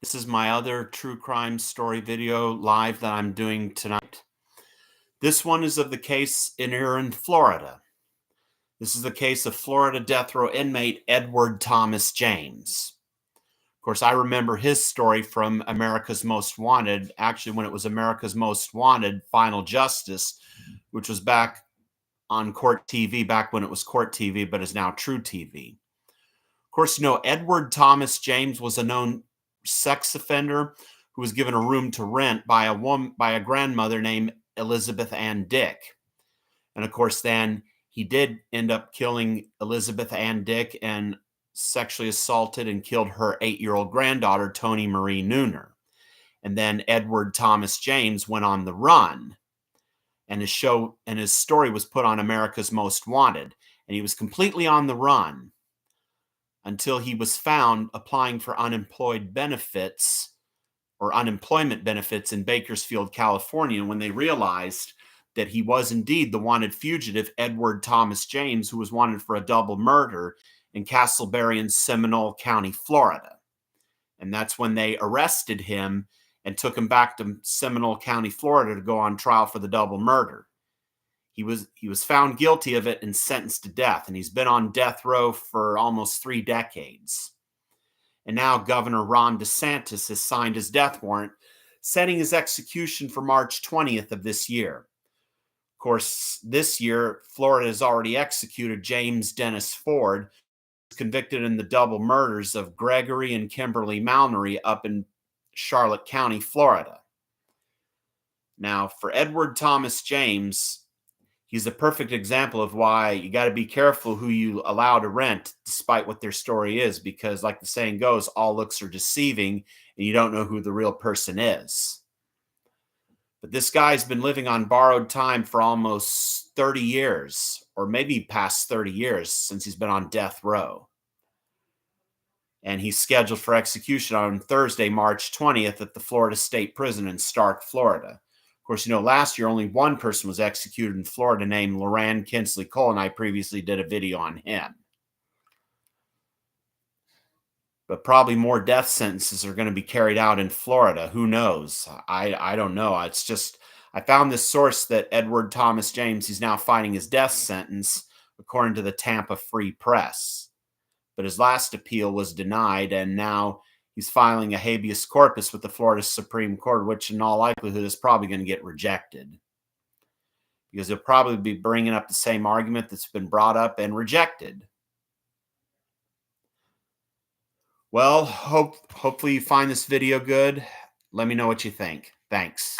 This is my other true crime story video live that I'm doing tonight. This one is of the case here in Florida. This is the case of Florida death row inmate Edward Thomas James. Of course, I remember his story from America's Most Wanted, actually when it was America's Most Wanted Final Justice, which was back on Court TV, back when it was Court TV, but is now True TV. Of course, Edward Thomas James was a known sex offender who was given a room to rent by a grandmother named Elizabeth Ann Dick. And of course, then he did end up killing Elizabeth Ann Dick and sexually assaulted and killed her 8-year-old granddaughter, Toni Marie Neuner. And then Edward Thomas James went on the run, and his story was put on America's Most Wanted, and he was completely on the run until he was found applying for unemployment benefits in Bakersfield, California, when they realized that he was indeed the wanted fugitive Edward Thomas James, who was wanted for a double murder in Castleberry in Seminole County, Florida. And that's when they arrested him and took him back to Seminole County, Florida to go on trial for the double murder. He was found guilty of it and sentenced to death, and he's been on death row for almost 3 decades. And now Governor Ron DeSantis has signed his death warrant, setting his execution for March 20th of this year. Of course, this year, Florida has already executed James Dennis Ford, convicted in the double murders of Gregory and Kimberly Mallory up in Charlotte County, Florida. Now, for Edward Thomas James, he's a perfect example of why you got to be careful who you allow to rent, despite what their story is, because like the saying goes, all looks are deceiving, and you don't know who the real person is. But this guy's been living on borrowed time for almost 30 years, or maybe past 30 years since he's been on death row. And he's scheduled for execution on Thursday, March 20th at the Florida State Prison in Stark, Florida. Of course, last year only one person was executed in Florida named Loran Kinsley Cole, and I previously did a video on him. But probably more death sentences are going to be carried out in Florida. Who knows? I don't know. It's just, I found this source that Edward Thomas James, he's now fighting his death sentence, according to the Tampa Free Press. But his last appeal was denied, and now he's filing a habeas corpus with the Florida Supreme Court, which in all likelihood is probably going to get rejected, because he'll probably be bringing up the same argument that's been brought up and rejected. Well, hopefully you find this video good. Let me know what you think. Thanks.